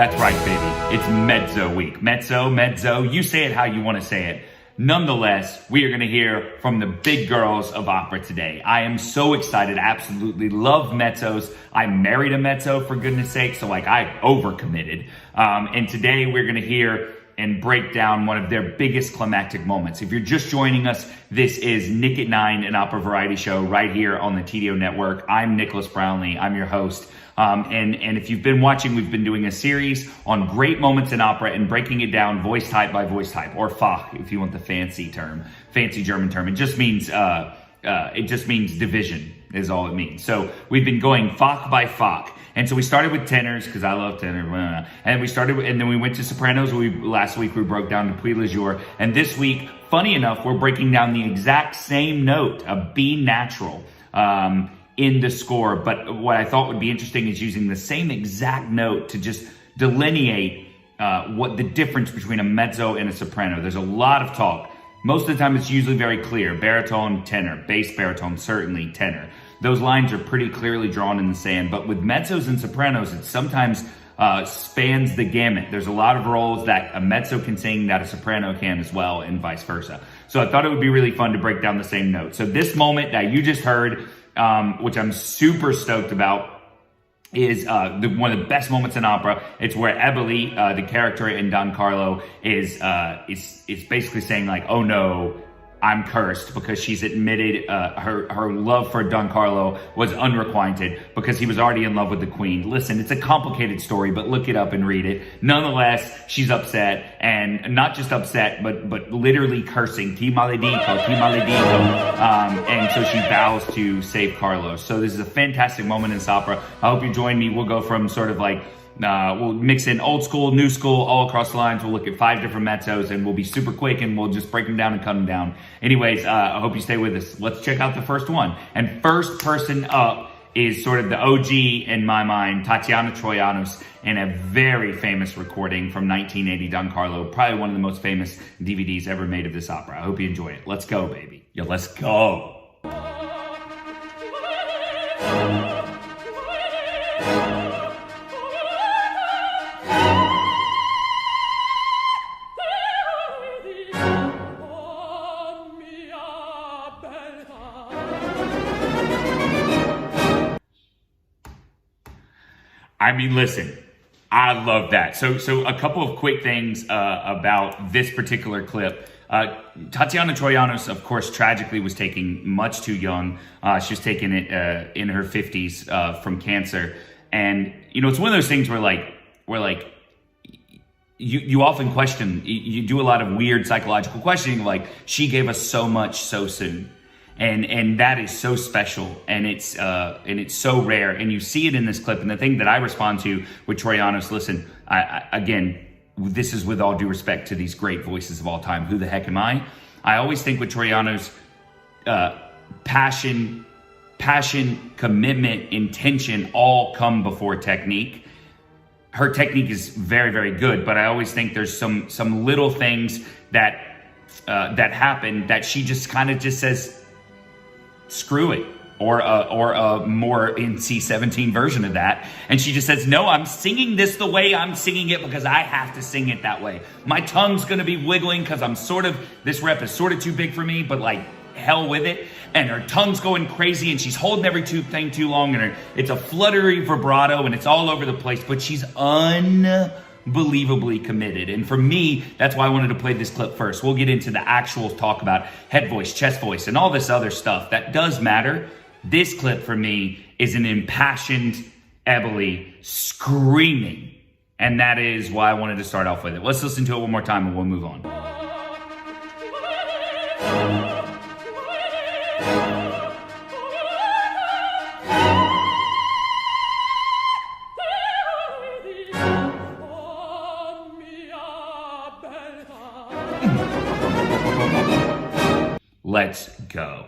That's right, baby. It's mezzo week. Mezzo, you say it how you want to say it. Nonetheless, we are going to hear from the big girls of opera today. I am so excited, absolutely love mezzos. I married a mezzo, for goodness sake, so I overcommitted. And today we're going to hear and break down one of their biggest climactic moments. If you're just joining us, this is Nick at 9, an opera variety show right here on the TDO network. I'm Nicholas Brownlee. I'm your host. And if you've been watching, we've been doing a series on great moments in opera and breaking it down voice type by voice type, or Fach, if you want the fancy German term. It just means division is all it means. So we've been going Fach by Fach. And so we started with tenors, because I love tenor. And then we went to sopranos. Last week we broke down to Puy Lejour. And this week, funny enough, we're breaking down the exact same note, a B natural, in the score. But what I thought would be interesting is using the same exact note to just delineate what the difference between a mezzo and a soprano. There's a lot of talk. Most of the time it's usually very clear. Baritone, tenor, bass baritone, certainly tenor. Those lines are pretty clearly drawn in the sand. But with mezzos and sopranos, it sometimes spans the gamut. There's a lot of roles that a mezzo can sing that a soprano can as well, and vice versa. So I thought it would be really fun to break down the same note. So this moment that you just heard, which I'm super stoked about, is one of the best moments in opera. It's where Eboli, the character in Don Carlo, is basically saying oh no, I'm cursed, because she's admitted her love for Don Carlo was unrequited because he was already in love with the queen. Listen, it's a complicated story, but look it up and read it. Nonetheless, she's upset, and not just upset, but literally cursing, ti maledico, ti maledico. And so she vows to save Carlos. So this is a fantastic moment in this opera. I hope you join me. We'll go from sort of we'll mix in old school, new school, all across the lines. We'll look at 5 different mezzos, and we'll be super quick, and we'll just break them down and cut them down. Anyways, I hope you stay with us. Let's check out the first one. And first person up is sort of the OG, in my mind, Tatiana Troianos, in a very famous recording from 1980, Don Carlo. Probably one of the most famous DVDs ever made of this opera. I hope you enjoy it. Let's go, baby. Yeah, let's go. I mean, listen, I love that. So a couple of quick things about this particular clip. Tatiana Troianos, of course, tragically was taken much too young. She was taken in her 50s from cancer. And, it's one of those things where you often question, you do a lot of weird psychological questioning, she gave us so much so soon. And that is so special, and it's so rare, and you see it in this clip. And the thing that I respond to with Troianos, listen, again, this is with all due respect to these great voices of all time. Who the heck am I? I always think with Troianos, passion, commitment, intention all come before technique. Her technique is very, very good, but I always think there's some little things that happen that she just kind of just says, screw it, or a more in C17 version of that, and she just says, no, I'm singing this the way I'm singing it because I have to sing it that way. My tongue's gonna be wiggling because this rep is sort of too big for me, but hell with it. And her tongue's going crazy, and she's holding every thing too long, and it's a fluttery vibrato, and it's all over the place, but she's unbelievably committed. And for me, that's why I wanted to play this clip first. We'll get into the actual talk about head voice, chest voice, and all this other stuff that does matter. This clip for me is an impassioned Eboli screaming, and that is why I wanted to start off with it. Let's listen to it one more time and we'll move on. Let's go.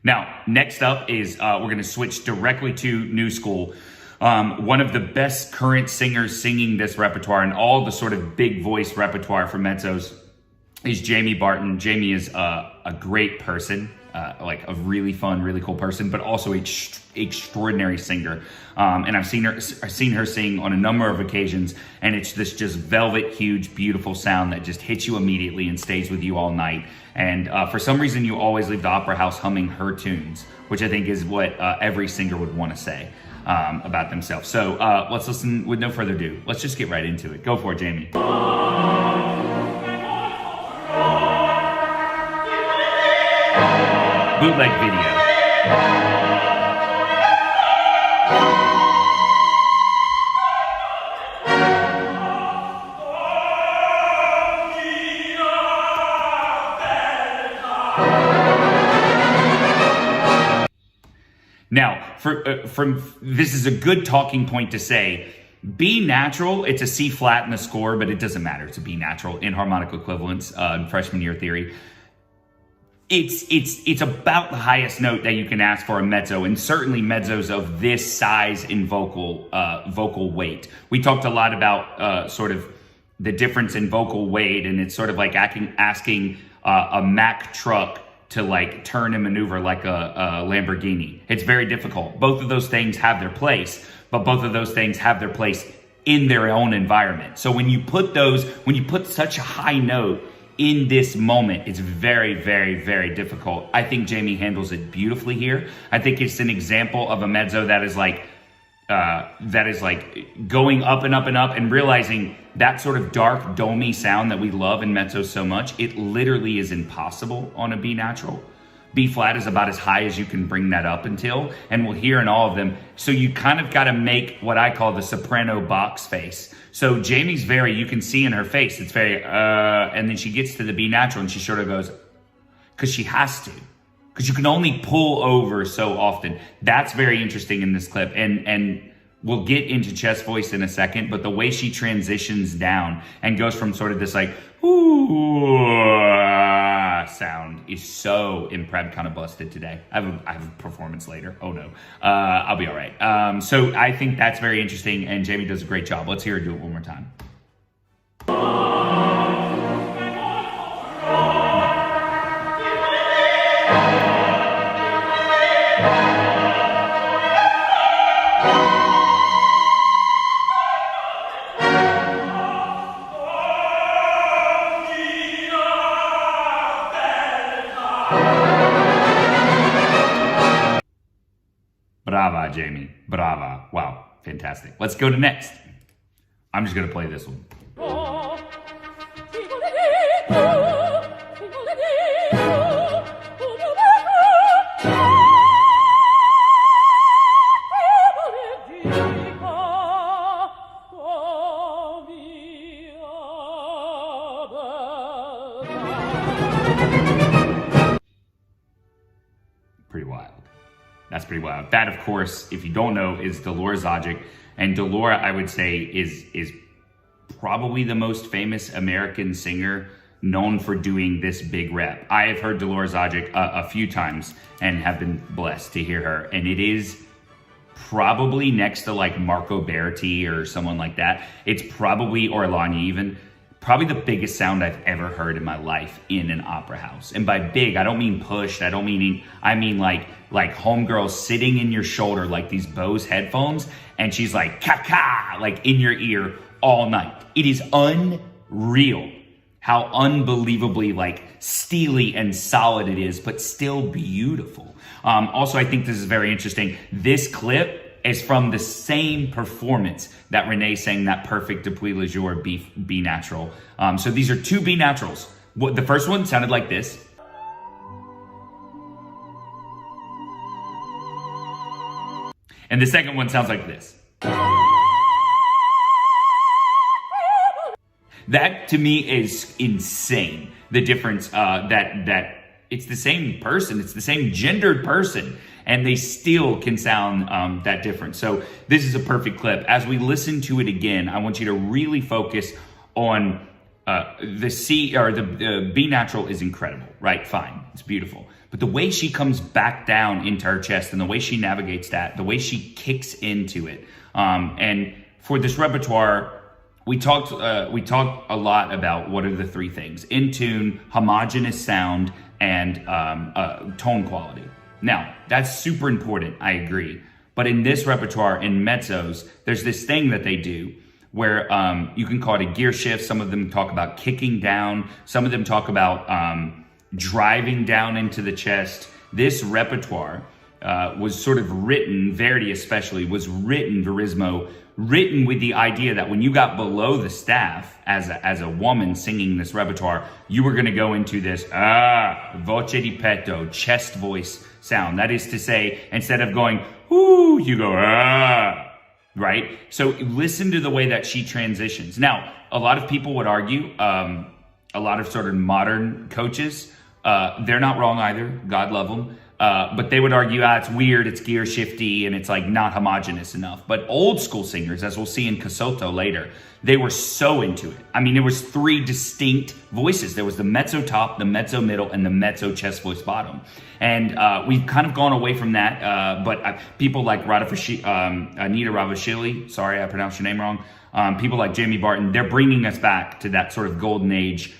Now, next up is we're going to switch directly to new school. One of the best current singers singing this repertoire and all the sort of big voice repertoire for mezzos is Jamie Barton. Jamie is a great person. like a really fun, really cool person, but also extraordinary singer. And I've seen her sing on a number of occasions, and it's this just velvet, huge, beautiful sound that just hits you immediately and stays with you all night. And for some reason, you always leave the opera house humming her tunes, which I think is what every singer would want to say about themselves. So let's listen with no further ado. Let's just get right into it. Go for it, Jamie. Bootleg video. Now, this is a good talking point to say, B natural, it's a C flat in the score, but it doesn't matter. It's a B natural in harmonic equivalence in freshman year theory. It's about the highest note that you can ask for a mezzo, and certainly mezzos of this size in vocal weight. We talked a lot about sort of the difference in vocal weight, and it's sort of like asking a Mack truck to like turn and maneuver like a Lamborghini. It's very difficult. Both of those things have their place, but both of those things have their place in their own environment. So when you put such a high note in this moment, it's very, very, very difficult. I think Jamie handles it beautifully here. I think it's an example of a mezzo that is like going up and up and up, and realizing that sort of dark, domey sound that we love in mezzos so much, it literally is impossible on a B natural. B flat is about as high as you can bring that up until, and we'll hear in all of them. So you kind of got to make what I call the soprano box face. So Jamie's you can see in her face, it's very, and then she gets to the B natural and she sort of goes, because she has to. Because you can only pull over so often. That's very interesting in this clip. And we'll get into chest voice in a second, but the way she transitions down and goes from sort of this like, ooh, sound is so impreb kind of busted today. I have a performance later. Oh no. I'll be all right. So I think that's very interesting, and Jamie does a great job. Let's hear her do it one more time. Brava, Jamie. Brava. Wow. Fantastic. Let's go to next. I'm just going to play this one. Pretty wild. That's pretty wild. That, of course, if you don't know, is Delora Zajic. And Delora, I would say, is probably the most famous American singer known for doing this big rep. I have heard Delora Zajic a few times and have been blessed to hear her. And it is probably next to like Marco Berti or someone like that. It's probably, or Alanya even, probably the biggest sound I've ever heard in my life in an opera house. And by big, I don't mean pushed. I mean like homegirl sitting in your shoulder, like these Bose headphones, and she's like, ka-ka, like in your ear all night. It is unreal how unbelievably like steely and solid it is, but still beautiful. Also, I think this is very interesting. This clip is from the same performance that Renee sang that perfect Depuis le Jour B natural. So these are two B naturals. The first one sounded like this. And the second one sounds like this. That to me is insane. The difference that it's the same person, it's the same gendered person, and they still can sound that different. So this is a perfect clip. As we listen to it again, I want you to really focus on the C, or the B natural is incredible, right? Fine, it's beautiful. But the way she comes back down into her chest and the way she navigates that, the way she kicks into it. And for this repertoire, we talked a lot about what are the three things: in tune, homogeneous sound, and tone quality. Now, that's super important, I agree. But in this repertoire, in mezzos, there's this thing that they do where you can call it a gear shift. Some of them talk about kicking down. Some of them talk about driving down into the chest. This repertoire was sort of written, Verdi especially, was written, Verismo, written with the idea that when you got below the staff as a woman singing this repertoire, you were going to go into this voce di petto, chest voice sound. That is to say, instead of going ooh, you go right? So listen to the way that she transitions. Now, a lot of people would argue, a lot of sort of modern coaches, they're not wrong either. God love them. But they would argue, it's weird, it's gear shifty, and it's like not homogenous enough. But old school singers, as we'll see in Casotto later, they were so into it. I mean, there was three distinct voices. There was the mezzo top, the mezzo middle, and the mezzo chest voice bottom. And we've kind of gone away from that. But people like Anita Ravashili, sorry, I pronounced your name wrong. People like Jamie Barton, they're bringing us back to that sort of golden age,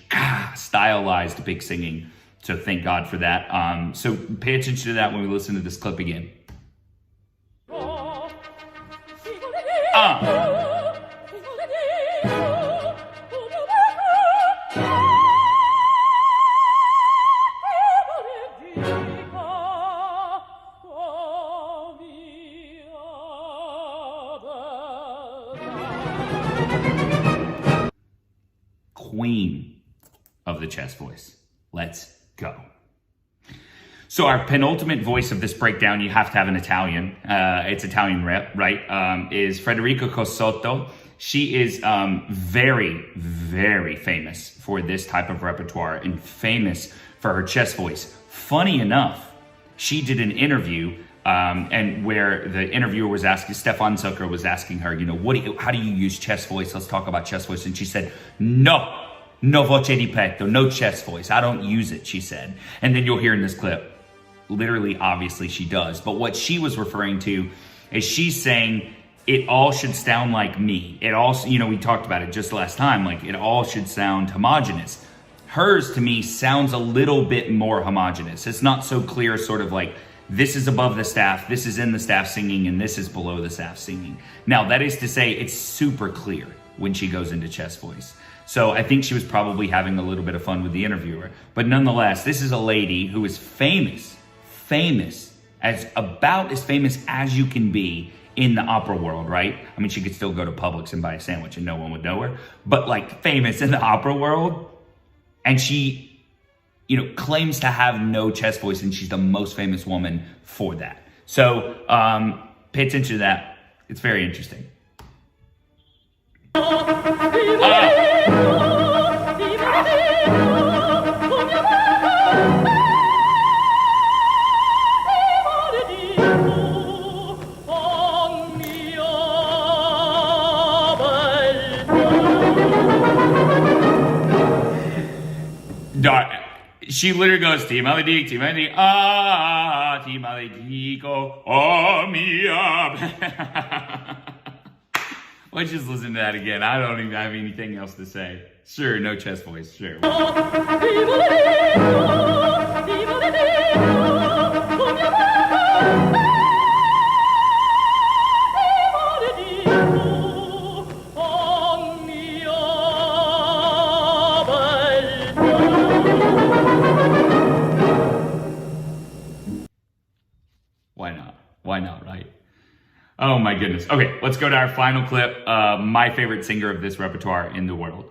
stylized big singing. So thank God for that. So pay attention to that when we listen to this clip again. Queen of the chest voice. Let's go. So our penultimate voice of this breakdown, you have to have an Italian. It's Italian rep, right? Is Federica Casotto. She is very, very famous for this type of repertoire and famous for her chest voice. Funny enough, she did an interview and where the interviewer was asking, Stefan Zucker was asking her, how do you use chest voice? Let's talk about chest voice. And she said, no voce di petto, no chest voice. I don't use it, she said. And then you'll hear in this clip, literally, obviously she does. But what she was referring to is she's saying it all should sound like me. It also, we talked about it just last time, like it all should sound homogenous. Hers, to me, sounds a little bit more homogenous. It's not so clear, sort of like this is above the staff, this is in the staff singing, and this is below the staff singing. Now, that is to say, it's super clear when she goes into chest voice. So I think she was probably having a little bit of fun with the interviewer. But nonetheless, this is a lady who is famous, about as famous as you can be in the opera world, right? I mean, she could still go to Publix and buy a sandwich and no one would know her, but like famous in the opera world. And she, claims to have no chest voice, and she's the most famous woman for that. So pay attention to that. It's very interesting. She literally goes, ti maledico, ti maledico, oh mia. Let's just listen to that again. I don't even have anything else to say. Sure, no chest voice, sure. Why not, right? Oh my goodness. Okay, let's go to our final clip. My favorite singer of this repertoire in the world.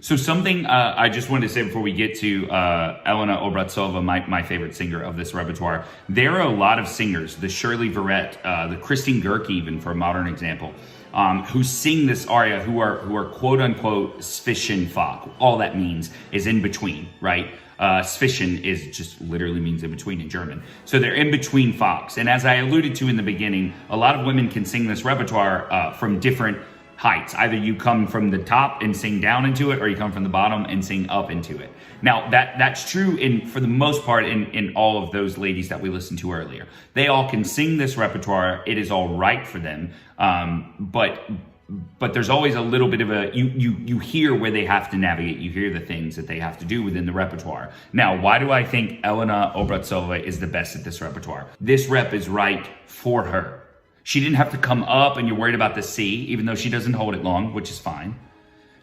So something I just wanted to say before we get to Elena Obraztsova, my favorite singer of this repertoire. There are a lot of singers, the Shirley Verrett, the Christine Gerke even for a modern example, who sing this aria who are quote unquote Zwischenfach. All that means is in between, right? Zwischen is just literally means in between in German. So they're in between Fachs. And as I alluded to in the beginning, a lot of women can sing this repertoire from different heights. Either you come from the top and sing down into it, or you come from the bottom and sing up into it. Now that's true for the most part in all of those ladies that we listened to earlier. They all can sing this repertoire. It is all right for them. But but there's always a little bit of you hear where they have to navigate. You hear the things that they have to do within the repertoire. Now, why do I think Elena Obratsova is the best at this repertoire? This rep is right for her. She didn't have to come up and you're worried about the C, even though she doesn't hold it long, which is fine.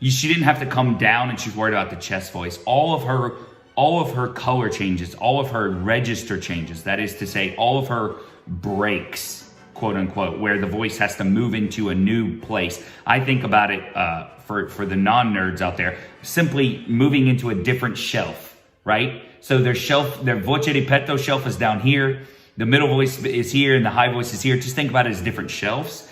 She didn't have to come down and she's worried about the chest voice. All of her color changes, all of her register changes, that is to say, all of her breaks, quote unquote, where the voice has to move into a new place. I think about it for the non-nerds out there, simply moving into a different shelf, right? So their voce di petto shelf is down here, the middle voice is here, and the high voice is here. Just think about it as different shelves.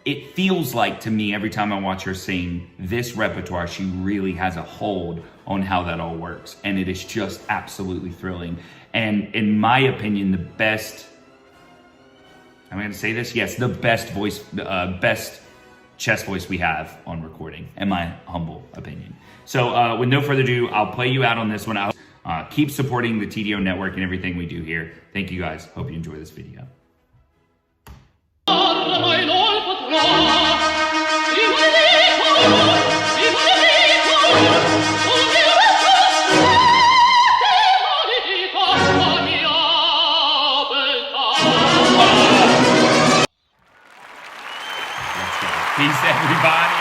It feels like to me every time I watch her sing this repertoire, she really has a hold on how that all works. And it is just absolutely thrilling. And in my opinion, the best, am I going to say this? Yes, the best voice, best chest voice we have on recording, in my humble opinion. So with no further ado, I'll play you out on this one. Keep supporting the TDO network and everything we do here. Thank you guys. Hope you enjoy this video. Peace, everybody.